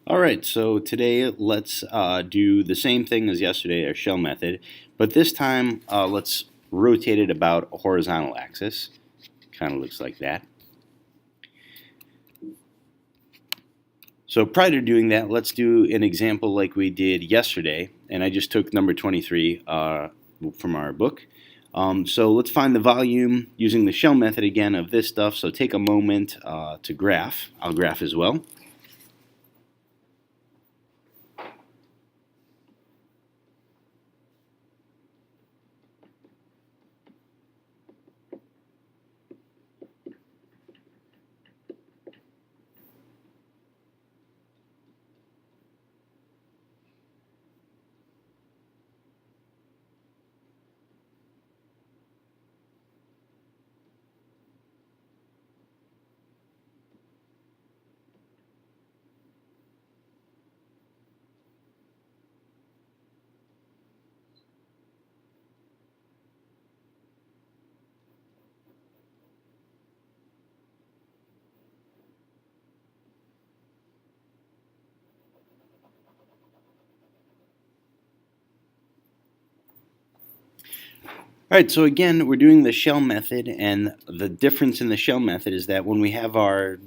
Alright, so today let's do the same thing as yesterday, our shell method, but this time let's rotate it about a horizontal axis. Kind of looks like that. So prior to doing that, let's do an example like we did yesterday, and I just took number 23 from our book. So let's find the volume using the shell method again of this stuff, so take a moment to graph. I'll graph as well. Alright, so again, we're doing the shell method, and the difference in the shell method is that when we have our,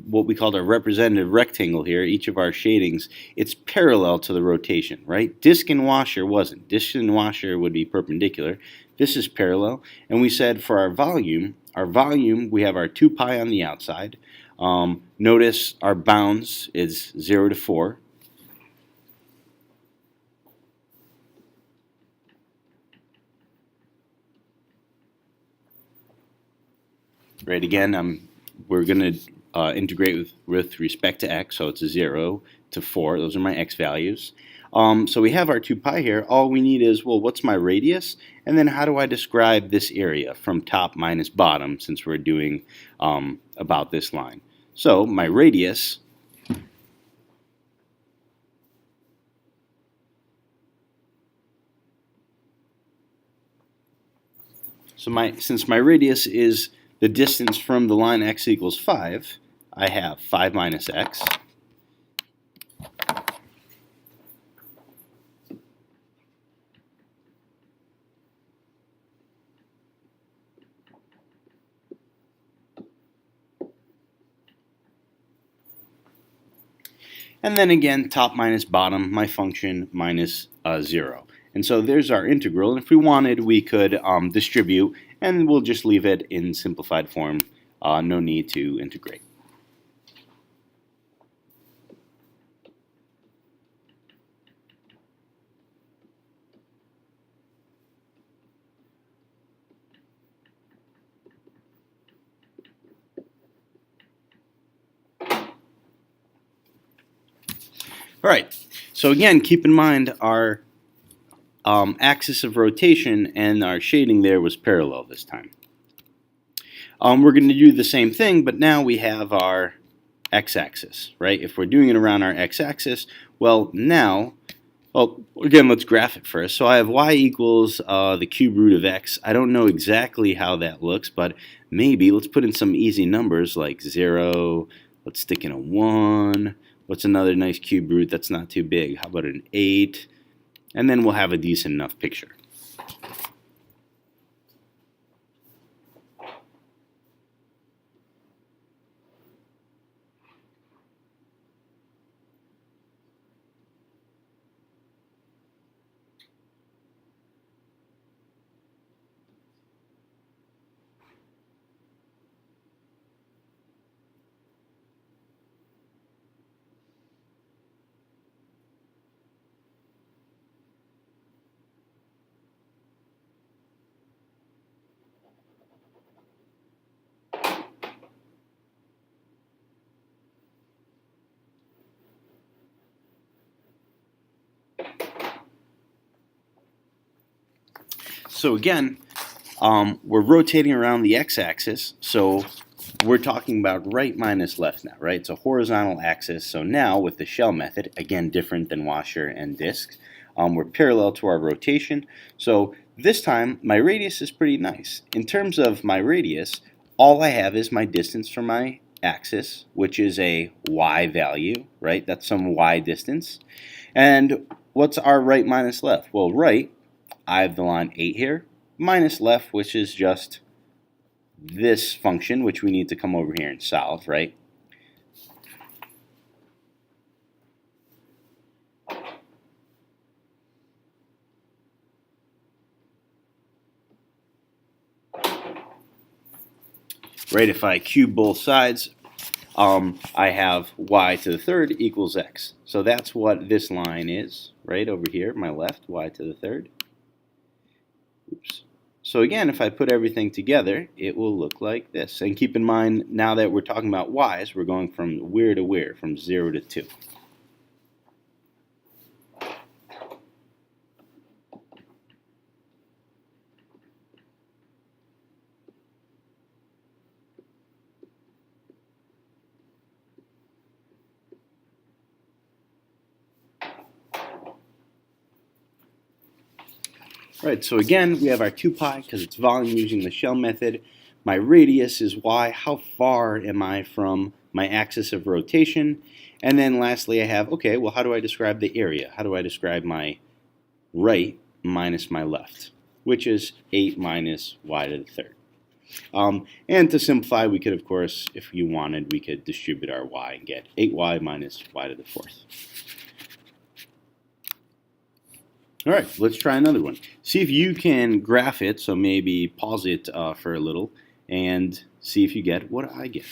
what we call our representative rectangle here, each of our shadings, it's parallel to the rotation, right? Disk and washer wasn't. Disk and washer would be perpendicular. This is parallel, and we said for our volume, we have our 2 pi on the outside. Notice our bounds is 0 to 4. Right, again, we're going to integrate with respect to x, so it's a 0 to 4. Those are my x values. So we have our 2 pi here. All we need is, well, what's my radius? And then how do I describe this area from top minus bottom, since we're doing about this line? So my radius since my radius is the distance from the line x equals 5, I have 5 minus x. And then again, top minus bottom, my function minus 0. And so there's our integral. And if we wanted, we could distribute, and we'll just leave it in simplified form. No need to integrate. All right, so again, keep in mind our axis of rotation and our shading there was parallel this time. We're going to do the same thing, but now we have our x-axis, right? If we're doing it around our x-axis, well, now, well, again, let's graph it first. So I have y equals the cube root of x. I don't know exactly how that looks, but maybe let's put in some easy numbers like 0. Let's stick in a 1. What's another nice cube root that's not too big? How about an 8? And then we'll have a decent enough picture. So again, we're rotating around the x-axis, so we're talking about right minus left now, right? It's a horizontal axis, so now with the shell method, again different than washer and disks, we're parallel to our rotation. So this time, my radius is pretty nice. In terms of my radius, all I have is my distance from my axis, which is a y value, right? That's some y distance. And what's our right minus left? Well, right, I have the line 8 here, minus left, which is just this function, which we need to come over here and solve, right? Right, if I cube both sides, I have y to the third equals x. So that's what this line is, right over here, my left, y to the third. Oops. So again, if I put everything together, it will look like this. And keep in mind, now that we're talking about y's, we're going from where to where, from 0 to 2. Right, so again, we have our 2 pi because it's volume using the shell method. My radius is y. How far am I from my axis of rotation? And then lastly, I have, okay, well, how do I describe the area? How do I describe my right minus my left, which is 8 minus y to the third. And to simplify, we could, of course, if you wanted, we could distribute our y and get 8y minus y to the fourth. All right, let's try another one. See if you can graph it, so maybe pause it for a little and see if you get what I get.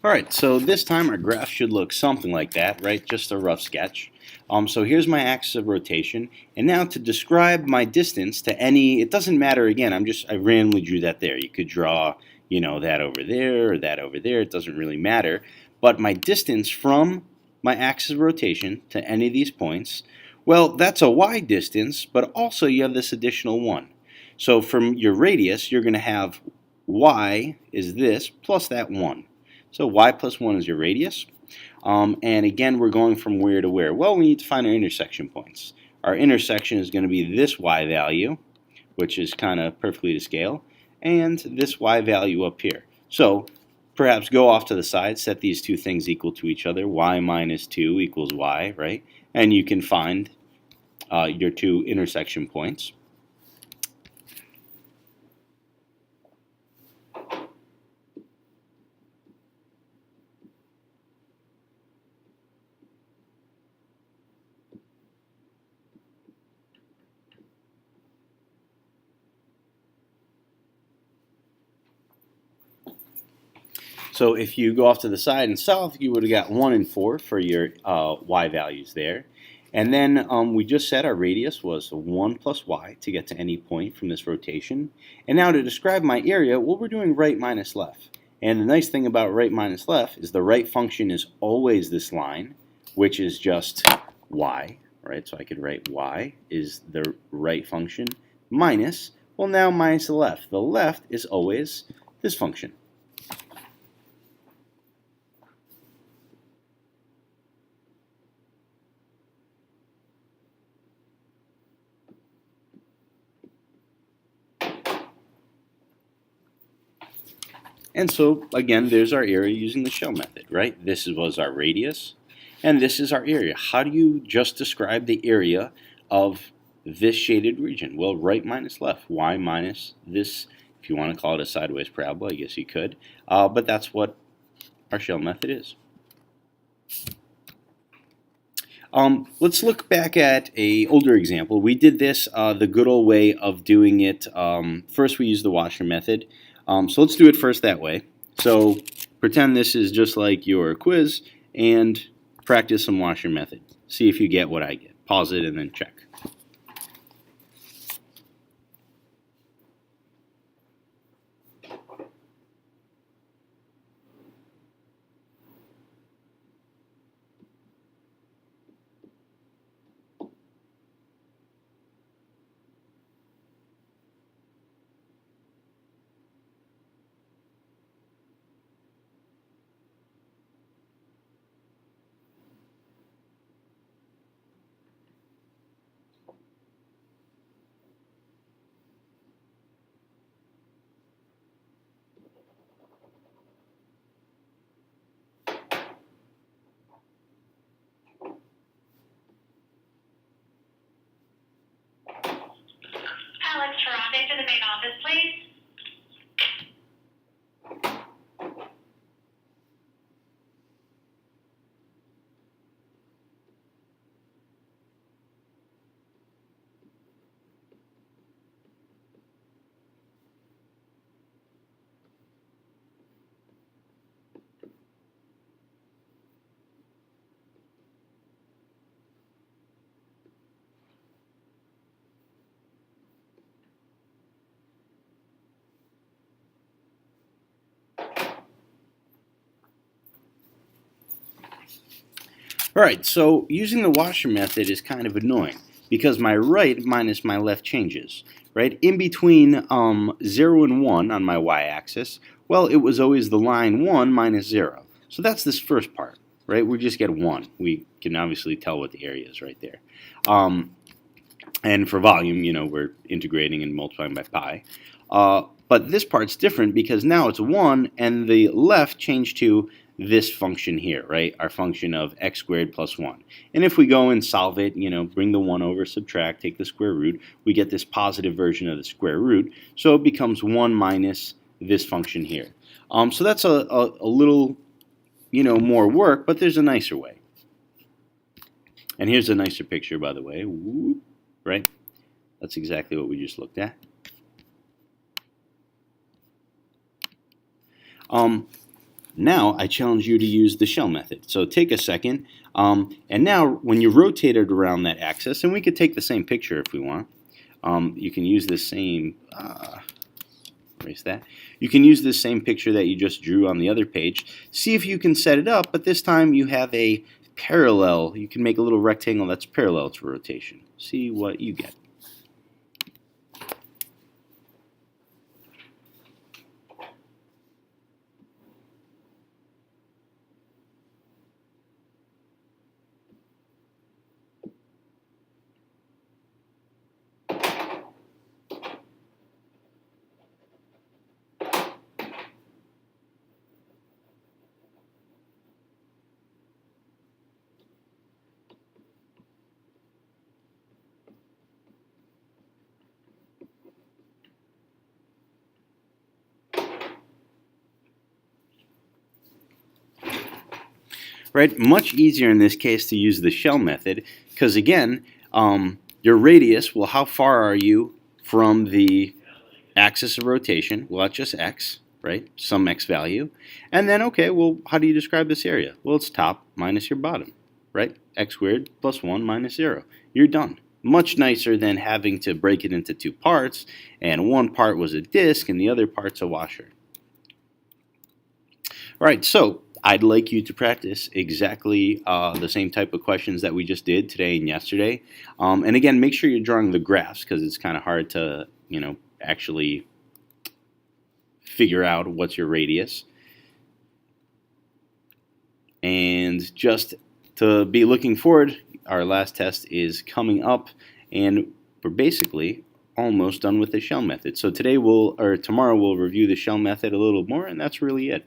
All right, so this time our graph should look something like that, right? Just a rough sketch. So here's my axis of rotation, and now to describe my distance to any, it doesn't matter again, I randomly drew that there. You could draw, that over there or that over there, it doesn't really matter. But my distance from my axis of rotation to any of these points, well, that's a y distance, but also you have this additional one. So from your radius, you're going to have y is this plus that 1. So y plus 1 is your radius. And again, we're going from where to where? Well, we need to find our intersection points. Our intersection is going to be this y value, which is kind of perfectly to scale, and this y value up here. So perhaps go off to the side, set these two things equal to each other. Y minus 2 equals y, right? And you can find your two intersection points. So if you go off to the side and solve, you would have got 1 and 4 for your y values there. And then we just said our radius was 1 plus y to get to any point from this rotation. And now to describe my area, well, we're doing right minus left. And the nice thing about right minus left is the right function is always this line, which is just y, right? So I could write y is the right function minus, well, now minus the left. The left is always this function. And so, again, there's our area using the shell method, right? This was our radius, and this is our area. How do you just describe the area of this shaded region? Well, right minus left, y minus this. If you want to call it a sideways parabola, I guess you could. But that's what our shell method is. Let's look back at an older example. We did this the good old way of doing it. First, we used the washer method. So let's do it first that way. So pretend this is just like your quiz and practice some washer method. See if you get what I get. Pause it and then check. Alex Ferrante to the main office, please. Alright, so using the washer method is kind of annoying because my right minus my left changes. Right? In between 0 and 1 on my y-axis, well, it was always the line 1 minus 0. So that's this first part. Right? We just get 1. We can obviously tell what the area is right there. And for volume, we're integrating and multiplying by pi. But this part's different because now it's 1 and the left changed to this function here, right? Our function of x squared plus 1. And if we go and solve it, bring the 1 over, subtract, take the square root, we get this positive version of the square root. So it becomes 1 minus this function here. So that's a little, more work, but there's a nicer way. And here's a nicer picture, by the way. Whoop, right? That's exactly what we just looked at. Now I challenge you to use the shell method. So take a second, and now when you rotate it around that axis, and we could take the same picture if we want. You can use this same, erase that. You can use this same picture that you just drew on the other page. See if you can set it up, but this time you have a parallel. You can make a little rectangle that's parallel to rotation. See what you get. Right? Much easier in this case to use the shell method because, again, your radius, well, how far are you from the axis of rotation? Well, that's just x, right? Some x value. And then, okay, well, how do you describe this area? Well, it's top minus your bottom, right? X squared plus 1 minus 0. You're done. Much nicer than having to break it into two parts, and one part was a disk and the other part's a washer. All right, so I'd like you to practice exactly the same type of questions that we just did today and yesterday. And again, make sure you're drawing the graphs because it's kind of hard to, actually figure out what's your radius. And just to be looking forward, our last test is coming up, and we're basically almost done with the shell method. So tomorrow we'll review the shell method a little more, and that's really it.